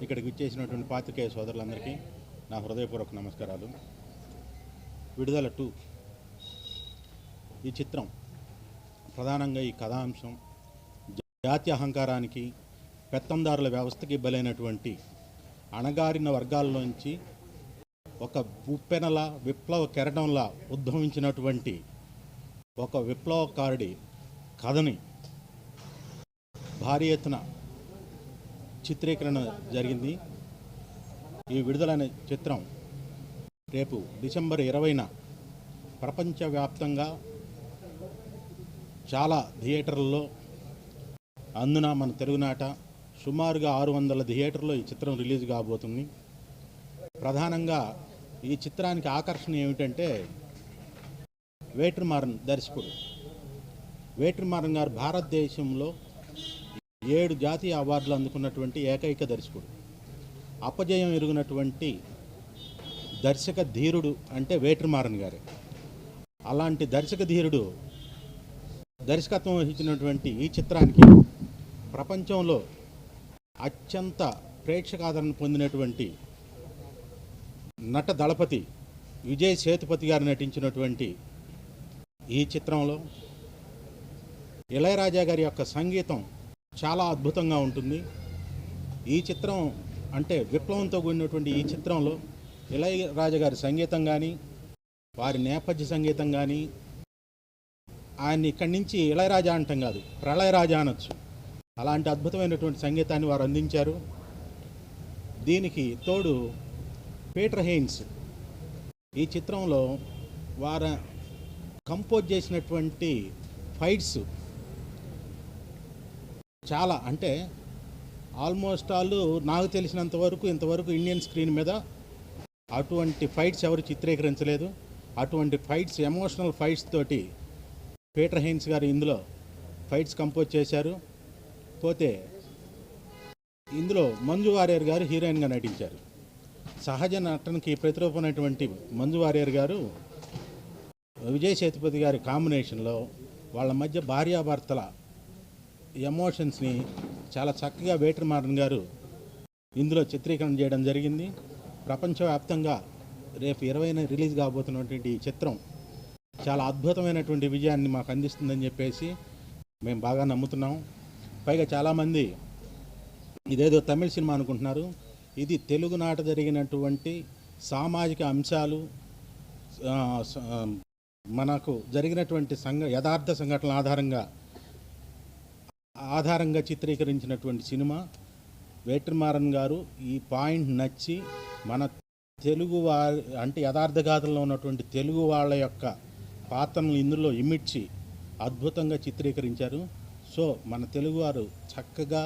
ఇక్కడికి విచ్చేసినటువంటి పాత్రికేయ సోదరులందరికీ నా హృదయపూర్వక నమస్కారాలు. విడుదల 2 ఈ చిత్రం ప్రధానంగా ఈ కథాంశం జాతి అహంకారానికి, పెత్తందారుల వ్యవస్థకి బలైనటువంటి అణగారిన వర్గాల్లోంచి ఒక ఉప్పెనలా విప్లవ కెరటంలా ఉద్భవించినటువంటి ఒక విప్లవకారుడి కథని భారీ ఎత్తున చిత్రీకరణ జరిగింది. ఈ విడుదలైన చిత్రం రేపు డిసెంబర్ 20న ప్రపంచవ్యాప్తంగా చాలా థియేటర్లలో, అందున మన తెలుగునాట సుమారుగా 600 థియేటర్లో ఈ చిత్రం రిలీజ్ కాబోతుంది. ప్రధానంగా ఈ చిత్రానికి ఆకర్షణ ఏమిటంటే వేట్రిమారన్ దర్శకుడు. వేట్రిమారన్ గారు భారతదేశంలో 7 జాతీయ అవార్డులు అందుకున్నటువంటి ఏకైక దర్శకుడు. అపజయం ఎరుగునటువంటి దర్శక ధీరుడు అంటే వేట్రిమారన్ గారే. అలాంటి దర్శక ధీరుడు దర్శకత్వం వహించినటువంటి ఈ చిత్రానికి ప్రపంచంలో అత్యంత ప్రేక్షకాదరణ పొందినటువంటి నట దళపతి విజయ్ సేతుపతి గారు నటించినటువంటి ఈ చిత్రంలో ఇళయరాజా గారి యొక్క సంగీతం చాలా అద్భుతంగా ఉంటుంది. ఈ చిత్రం అంటే విప్లవంతో కూడినటువంటి ఈ చిత్రంలో ఇళయరాజా గారి సంగీతం కానీ, వారి నేపథ్య సంగీతం కానీ, ఆయన్ని ఇక్కడి నుంచి ఇళయరాజా అంటాం కాదు, ప్రళయరాజా అనొచ్చు, అలాంటి అద్భుతమైనటువంటి సంగీతాన్ని వారు అందించారు. దీనికి తోడు పీటర్ హెయిన్స్ ఈ చిత్రంలో వారు కంపోజ్ చేసినటువంటి ఫైట్స్ చాలా, అంటే ఆల్మోస్ట్ ఆల్ నాకు తెలిసినంత వరకు ఇంతవరకు ఇండియన్ స్క్రీన్ మీద అటువంటి ఫైట్స్ ఎవరు చిత్రీకరించలేదు. అటువంటి ఫైట్స్, ఎమోషనల్ ఫైట్స్ తోటి పీటర్ హెయిన్స్ గారు ఇందులో ఫైట్స్ కంపోజ్ చేశారు. పోతే ఇందులో మంజు వారియర్ గారు హీరోయిన్గా నటించారు. సహజ నటనకి ప్రతిరూపమైనటువంటి మంజు వారియర్ గారు విజయ్ సేతుపతి గారి కాంబినేషన్లో వాళ్ళ మధ్య భార్యాభర్తల ఎమోషన్స్ని చాలా చక్కగా వేట్రిమారన్ గారు ఇందులో చిత్రీకరణ చేయడం జరిగింది. ప్రపంచవ్యాప్తంగా రేపు 20న రిలీజ్ కాబోతున్నటువంటి ఈ చిత్రం చాలా అద్భుతమైనటువంటి విజయాన్ని మాకు అందిస్తుందని చెప్పేసి మేము బాగా నమ్ముతున్నాం. పైగా చాలామంది ఇదేదో తమిళ సినిమా అనుకుంటున్నారు. ఇది తెలుగునాట జరిగినటువంటి సామాజిక అంశాలు, మనకు జరిగినటువంటి యథార్థ సంఘటనల ఆధారంగా చిత్రీకరించినటువంటి సినిమా. వేట్రిమారన్ గారు ఈ పాయింట్ నచ్చి మన తెలుగు వారి అంటే యథార్థ గాథల్లో ఉన్నటువంటి తెలుగు వాళ్ళ యొక్క పాత్రలను ఇందులో ఇమిడ్చి అద్భుతంగా చిత్రీకరించారు. సో మన తెలుగువారు చక్కగా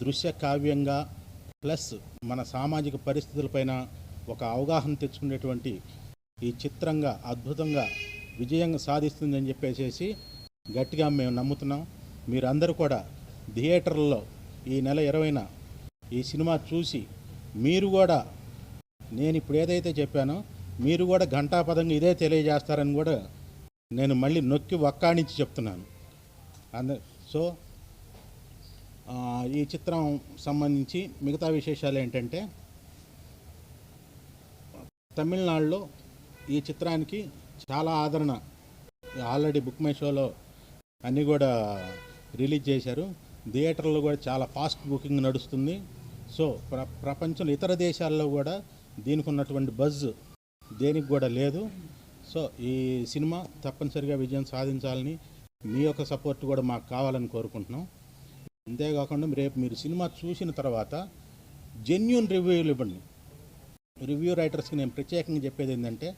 దృశ్య కావ్యంగా ప్లస్ మన సామాజిక పరిస్థితులపైన ఒక అవగాహన తెచ్చుకునేటువంటి ఈ చిత్రంగా అద్భుతంగా విజయంగా సాధిస్తుందని చెప్పేసి గట్టిగా మేము నమ్ముతున్నాం. మీరందరూ కూడా థియేటర్లలో ఈ నెల 20న ఈ సినిమా చూసి మీరు కూడా నేను ఇప్పుడు ఏదైతే చెప్పానో మీరు కూడా ఘంటాపదంగా ఇదే తెలియజేస్తారని కూడా నేను మళ్ళీ నొక్కి వక్కాణించి చెప్తున్నాను. సో ఈ చిత్రం సంబంధించి మిగతా విశేషాలు ఏంటంటే తమిళనాడులో ఈ చిత్రానికి చాలా ఆదరణ, ఆల్రెడీ బుక్ మై షోలో అన్నీ కూడా రిలీజ్ చేశారు. థియేటర్లో కూడా చాలా ఫాస్ట్ బుకింగ్ నడుస్తుంది. సో ప్రపంచంలో ఇతర దేశాల్లో కూడా దీనికి ఉన్నటువంటి బజ్ దేనికి కూడా లేదు. సో ఈ సినిమా తప్పనిసరిగా విజయం సాధించాలని మీ యొక్క సపోర్ట్ కూడా మాకు కావాలని కోరుకుంటున్నాం. అంతేకాకుండా రేపు మీరు సినిమా చూసిన తర్వాత జెన్యూన్ రివ్యూలు ఇవ్వండి. రివ్యూ రైటర్స్కి నేను ప్రత్యేకంగా చెప్పేది ఏంటంటే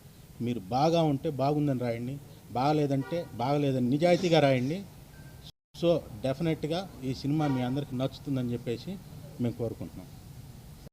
మీరు బాగా ఉంటే బాగుందని రాయండి, బాగలేదంటే బాగలేదని నిజాయితీగా రాయండి. సో డెఫినెట్గా ఈ సినిమా మీ అందరికీ నచ్చుతుందని చెప్పేసి మేము కోరుకుంటున్నాం.